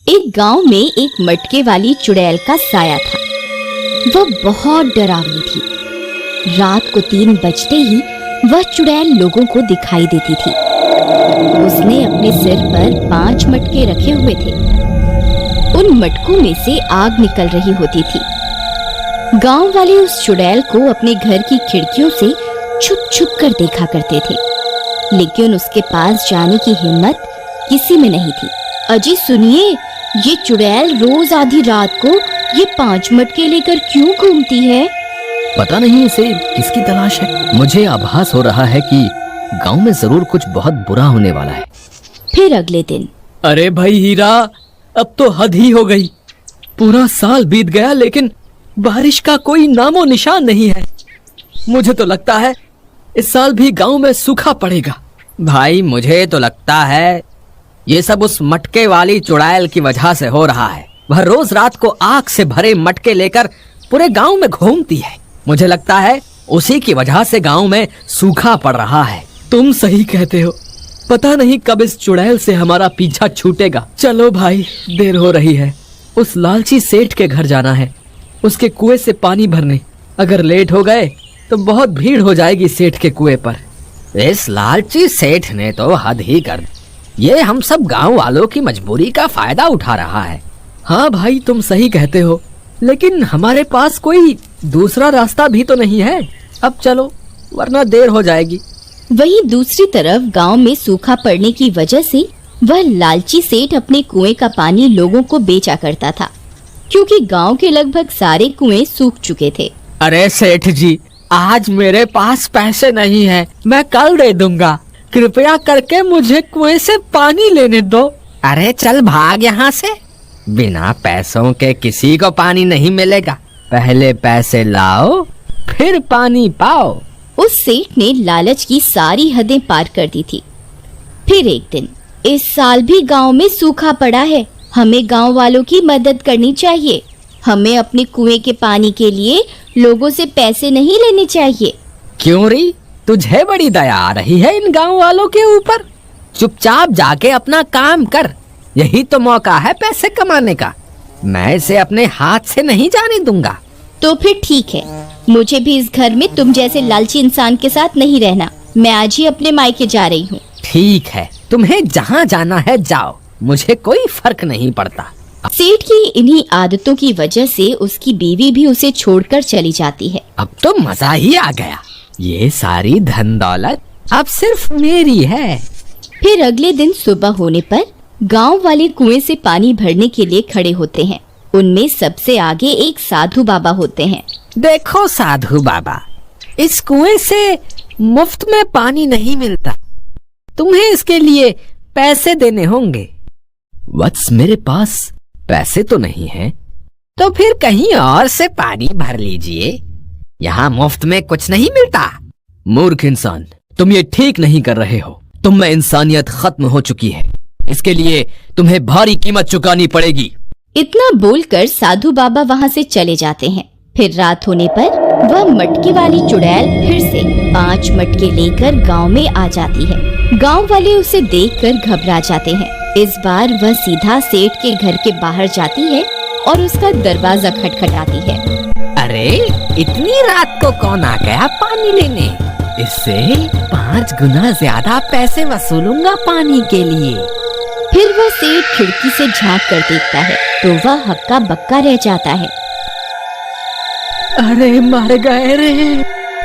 एक गांव में एक मटके वाली चुड़ैल का साया था। वह बहुत डरावनी थी। रात को 3 बजते ही वह चुड़ैल लोगों को दिखाई देती थी। उसने अपने सिर पर 5 मटके रखे हुए थे। उन मटकों में से आग निकल रही होती थी। गांव वाले उस चुड़ैल को अपने घर की खिड़कियों से छुप छुप कर देखा करते थे, लेकिन उसके पास जाने की हिम्मत किसी में नहीं थी। अजी सुनिए, ये चुड़ैल रोज आधी रात को ये 5 मटके लेकर क्यों घूमती है? पता नहीं इसे किसकी तलाश है। मुझे आभास हो रहा है कि गांव में जरूर कुछ बहुत बुरा होने वाला है। फिर अगले दिन, अरे भाई हीरा, अब तो हद ही हो गई। पूरा साल बीत गया लेकिन बारिश का कोई नामो निशान नहीं है। मुझे तो लगता है इस साल भी गांव में सूखा पड़ेगा। भाई मुझे तो लगता है ये सब उस मटके वाली चुड़ैल की वजह से हो रहा है। वह रोज रात को आग से भरे मटके लेकर पूरे गांव में घूमती है। मुझे लगता है उसी की वजह से गांव में सूखा पड़ रहा है। तुम सही कहते हो। पता नहीं कब इस चुड़ैल से हमारा पीछा छूटेगा। चलो भाई, देर हो रही है। उस लालची सेठ के घर जाना है, उसके कुएं से पानी भरने। अगर लेट हो गए तो बहुत भीड़ हो जाएगी सेठ के कुएं पर। इस लालची सेठ ने तो हद ही कर दी। ये हम सब गांव वालों की मजबूरी का फायदा उठा रहा है। हाँ भाई, तुम सही कहते हो, लेकिन हमारे पास कोई दूसरा रास्ता भी तो नहीं है। अब चलो, वरना देर हो जाएगी। वहीं दूसरी तरफ गांव में सूखा पड़ने की वजह से वह लालची सेठ अपने कुएं का पानी लोगों को बेचा करता था, क्योंकि गांव के लगभग सारे कुएं सूख चुके थे। अरे सेठ जी, आज मेरे पास पैसे नहीं है, मैं कल दे दूंगा। कृपया करके मुझे कुएं से पानी लेने दो। अरे चल भाग यहाँ से। बिना पैसों के किसी को पानी नहीं मिलेगा। पहले पैसे लाओ फिर पानी पाओ। उस सेठ ने लालच की सारी हदें पार कर दी थी। फिर एक दिन, इस साल भी गांव में सूखा पड़ा है, हमें गांव वालों की मदद करनी चाहिए। हमें अपने कुएं के पानी के लिए लोगों से पैसे नहीं लेने चाहिए। क्यों री, तुझे बड़ी दया आ रही है इन गांव वालों के ऊपर? चुपचाप जाके अपना काम कर। यही तो मौका है पैसे कमाने का। मैं इसे अपने हाथ से नहीं जाने दूंगा। तो फिर ठीक है, मुझे भी इस घर में तुम जैसे लालची इंसान के साथ नहीं रहना। मैं आज ही अपने मायके जा रही हूँ। ठीक है, तुम्हें जहाँ जाना है जाओ, मुझे कोई फर्क नहीं पड़ता। सेठ की इन्हीं आदतों की वजह से उसकी बीवी भी उसे छोड़कर चली जाती है। अब तो मजा ही आ गया। ये सारी धन दौलत अब सिर्फ मेरी है। फिर अगले दिन सुबह होने पर गांव वाले कुएं से पानी भरने के लिए खड़े होते हैं। उनमें सबसे आगे एक साधु बाबा होते हैं। देखो साधु बाबा, इस कुएं से मुफ्त में पानी नहीं मिलता। तुम्हें इसके लिए पैसे देने होंगे। वत्स, मेरे पास पैसे तो नहीं है। तो फिर कहीं और से पानी भर लीजिए। यहाँ मुफ्त में कुछ नहीं मिलता। मूर्ख इंसान, तुम ये ठीक नहीं कर रहे हो। तुम में इंसानियत खत्म हो चुकी है। इसके लिए तुम्हें भारी कीमत चुकानी पड़ेगी। इतना बोलकर साधु बाबा वहाँ से चले जाते हैं। फिर रात होने पर वह मटके वाली चुड़ैल फिर से 5 मटके लेकर गांव में आ जाती है। गांव वाले उसे देखकर घबरा जाते हैं। इस बार वह सीधा सेठ के घर के बाहर जाती है और उसका दरवाजा खटखटाती है। अरे इतनी रात को कौन आ गया पानी लेने? इससे 5 गुना ज्यादा पैसे वसूलूंगा पानी के लिए। फिर वह सेठ खिड़की से झांक कर देखता है तो वह हक्का बक्का रह जाता है। अरे मर गए रे,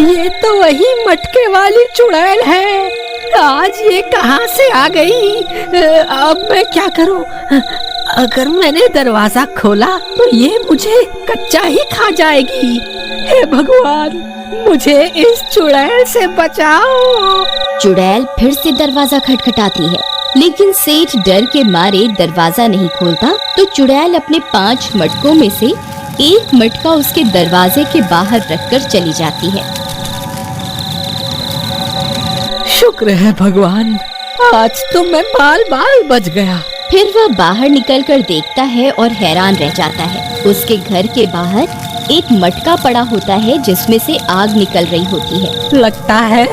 ये तो वही मटके वाली चुड़ैल है। आज ये कहाँ से आ गई? अब मैं क्या करूं? अगर मैंने दरवाजा खोला तो ये मुझे कच्चा ही खा जाएगी। हे भगवान, मुझे इस चुड़ैल से बचाओ। चुड़ैल फिर से दरवाजा खटखटाती है, लेकिन सेठ डर के मारे दरवाजा नहीं खोलता। तो चुड़ैल अपने 5 मटकों में से एक मटका उसके दरवाजे के बाहर रखकर चली जाती है। शुक्र है भगवान, आज तो मैं बाल बाल बच गया। फिर वह बाहर निकलकर देखता है और हैरान रह जाता है। उसके घर के बाहर एक मटका पड़ा होता है जिसमें से आग निकल रही होती है। लगता है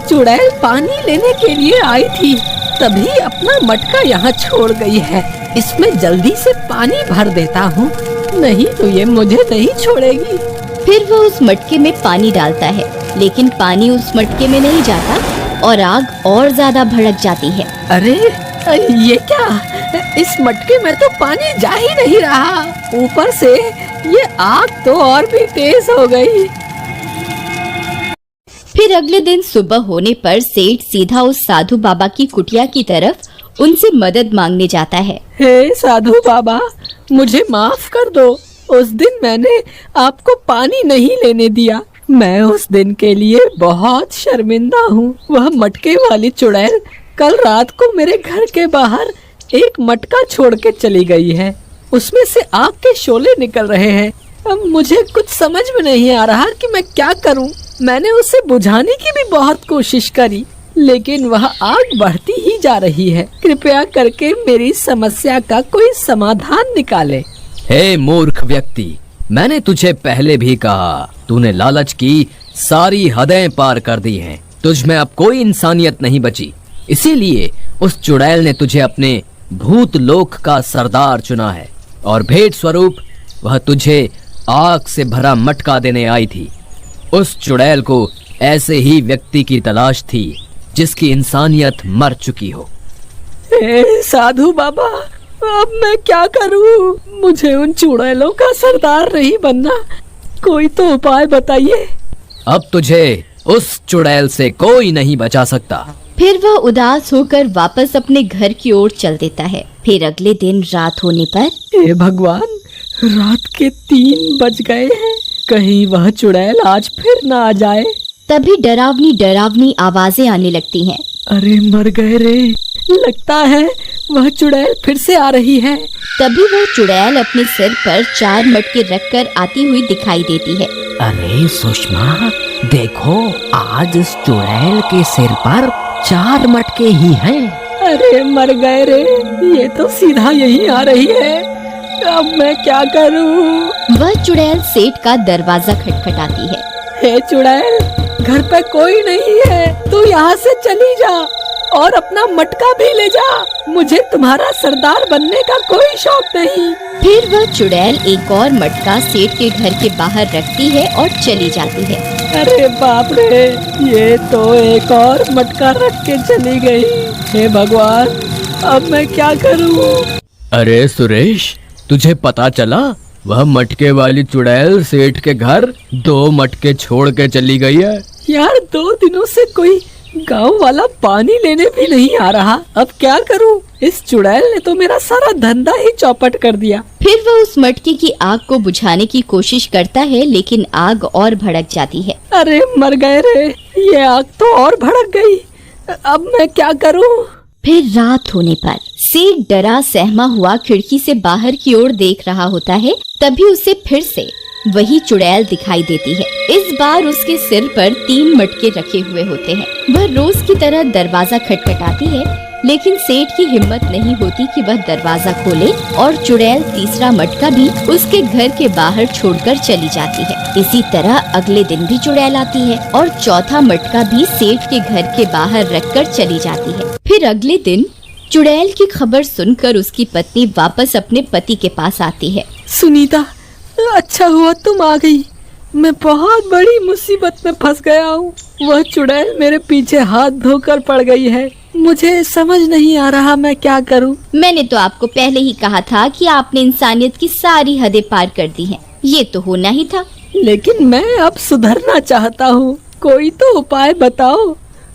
चुड़ैल पानी लेने के लिए आई थी, तभी अपना मटका यहाँ छोड़ गई है। इसमें जल्दी से पानी भर देता हूँ, नहीं तो ये मुझे नहीं छोड़ेगी। फिर वह उस मटके में पानी डालता है, लेकिन पानी उस मटके में नहीं जाता और आग और ज्यादा भड़क जाती है। अरे ये क्या, इस मटके में तो पानी जा ही नहीं रहा, ऊपर से ये आग तो और भी तेज हो गई। फिर अगले दिन सुबह होने पर सेठ सीधा उस साधु बाबा की कुटिया की तरफ उनसे मदद मांगने जाता है। हे साधु बाबा, मुझे माफ कर दो, उस दिन मैंने आपको पानी नहीं लेने दिया। मैं उस दिन के लिए बहुत शर्मिंदा हूँ। वह मटके वाली चुड़ैल कल रात को मेरे घर के बाहर एक मटका छोड़ के चली गई है, उसमें से आग के शोले निकल रहे हैं। अब मुझे कुछ समझ में नहीं आ रहा कि मैं क्या करूं। मैंने उसे बुझाने की भी बहुत कोशिश करी, लेकिन वह आग बढ़ती ही जा रही है। कृपया करके मेरी समस्या का कोई समाधान निकाले। हे मूर्ख व्यक्ति, मैंने तुझे पहले भी कहा, तूने लालच की सारी हदें पार कर दी हैं। तुझ में अब कोई इंसानियत नहीं बची, इसीलिए उस चुड़ैल ने तुझे अपने भूत लोक का सरदार चुना है और भेंट स्वरूप वह तुझे आग से भरा मटका देने आई थी। उस चुड़ैल को ऐसे ही व्यक्ति की तलाश थी जिसकी इंसानियत मर चुकी हो। हे साधु बाबा, अब मैं क्या करूं? मुझे उन चुड़ैलों का सरदार नहीं बनना, कोई तो उपाय बताइए। अब तुझे उस चुड़ैल से कोई नहीं बचा सकता। फिर वह उदास होकर वापस अपने घर की ओर चल देता है। फिर अगले दिन रात होने पर, हे भगवान, रात के 3 बज गए हैं, कहीं वह चुड़ैल आज फिर ना आ जाए। तभी डरावनी डरावनी आवाजें आने लगती हैं। अरे मर गए रे, लगता है वह चुड़ैल फिर से आ रही है। तभी वह चुड़ैल अपने सिर पर 4 मटके रखकर आती हुई दिखाई देती है। अरे सुषमा, देखो आज इस चुड़ैल के सिर पर 4 मटके ही हैं। अरे मर गए रे, ये तो सीधा यही आ रही है। अब मैं क्या करूं? वह चुड़ैल सेठ का दरवाजा खटखटाती है। हे चुड़ैल, घर पे कोई नहीं है, तू यहाँ से चली जा और अपना मटका भी ले जा। मुझे तुम्हारा सरदार बनने का कोई शौक नहीं। फिर वह चुड़ैल एक और मटका सेठ के घर के बाहर रखती है और चली जाती है। अरे बाप रे, ये तो एक और मटका रख के चली गई। हे भगवान, अब मैं क्या करूं? अरे सुरेश, तुझे पता चला वह मटके वाली चुड़ैल सेठ के घर 2 मटके छोड़ के चली गई है। यार 2 दिनों से कोई गांव वाला पानी लेने भी नहीं आ रहा, अब क्या करूं? इस चुड़ैल ने तो मेरा सारा धंधा ही चौपट कर दिया। फिर वह उस मटके की आग को बुझाने की कोशिश करता है, लेकिन आग और भड़क जाती है। अरे मर गए रे, ये आग तो और भड़क गई। अब मैं क्या करूं? फिर रात होने पर सेठ डरा सहमा हुआ खिड़की से बाहर की ओर देख रहा होता है। तभी उसे फिर से वही चुड़ैल दिखाई देती है। इस बार उसके सिर पर 3 मटके रखे हुए होते हैं। वह रोज की तरह दरवाजा खटखटाती है, लेकिन सेठ की हिम्मत नहीं होती कि वह दरवाजा खोले और चुड़ैल तीसरा मटका भी उसके घर के बाहर छोड़कर चली जाती है। इसी तरह अगले दिन भी चुड़ैल आती है और चौथा मटका भी सेठ के घर के बाहर रखकर चली जाती है। फिर अगले दिन चुड़ैल की खबर सुनकर उसकी पत्नी वापस अपने पति के पास आती है। सुनीता, अच्छा हुआ तुम आ गई, मैं बहुत बड़ी मुसीबत में फंस गया हूँ। वह चुड़ैल मेरे पीछे हाथ धोकर पड़ गई है, मुझे समझ नहीं आ रहा मैं क्या करूँ। मैंने तो आपको पहले ही कहा था कि आपने इंसानियत की सारी हदें पार कर दी हैं। ये तो होना ही था। लेकिन मैं अब सुधरना चाहता हूँ, कोई तो उपाय बताओ,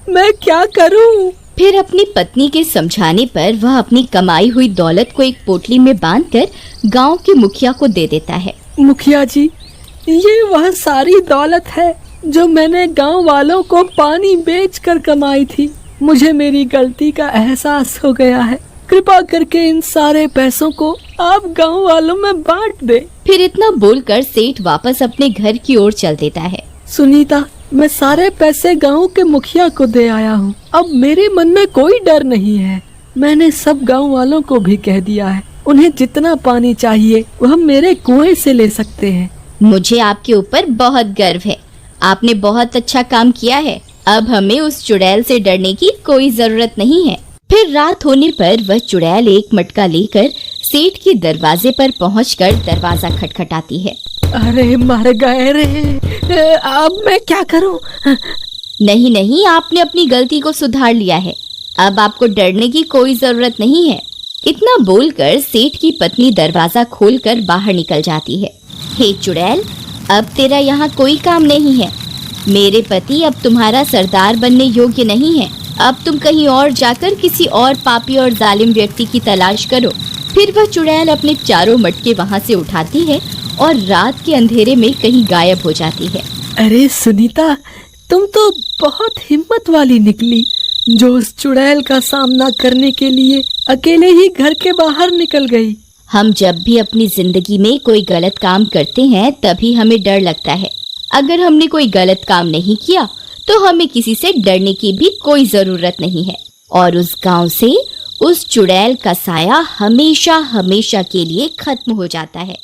मैं क्या करूँ? फिर अपनी पत्नी के समझाने पर वह अपनी कमाई हुई दौलत को एक पोटली में बांधकर गांव के मुखिया को दे देता है। मुखिया जी, ये वह सारी दौलत है जो मैंने गांव वालों को पानी बेचकर कमाई थी। मुझे मेरी गलती का एहसास हो गया है, कृपा करके इन सारे पैसों को आप गांव वालों में बांट दे। फिर इतना बोलकर सेठ वापस अपने घर की ओर चल देता है। सुनीता, मैं सारे पैसे गांव के मुखिया को दे आया हूँ। अब मेरे मन में कोई डर नहीं है। मैंने सब गांव वालों को भी कह दिया है, उन्हें जितना पानी चाहिए वह मेरे कुएं से ले सकते हैं। मुझे आपके ऊपर बहुत गर्व है, आपने बहुत अच्छा काम किया है। अब हमें उस चुड़ैल से डरने की कोई जरूरत नहीं है। फिर रात होने पर वह चुड़ैल एक मटका लेकर सेठ के दरवाजे पर पहुंचकर दरवाजा खटखटाती है। अरे मर गए रे, अब मैं क्या करूं? नहीं नहीं, आपने अपनी गलती को सुधार लिया है, अब आपको डरने की कोई जरूरत नहीं है। इतना बोलकर सेठ की पत्नी दरवाजा खोलकर बाहर निकल जाती है। हे चुड़ैल, अब तेरा यहाँ कोई काम नहीं है। मेरे पति अब तुम्हारा सरदार बनने योग्य नहीं है। अब तुम कहीं और जाकर किसी और पापी और जालिम व्यक्ति की तलाश करो। फिर वह चुड़ैल अपने चारों मटके वहाँ से उठाती है और रात के अंधेरे में कहीं गायब हो जाती है। अरे सुनीता, तुम तो बहुत हिम्मत वाली निकली, जो उस चुड़ैल का सामना करने के लिए अकेले ही घर के बाहर निकल गई। हम जब भी अपनी जिंदगी में कोई गलत काम करते हैं तभी हमें डर लगता है। अगर हमने कोई गलत काम नहीं किया तो हमें किसी से डरने की भी कोई जरूरत नहीं है। और उस गांव से उस चुड़ैल का साया हमेशा हमेशा के लिए खत्म हो जाता है।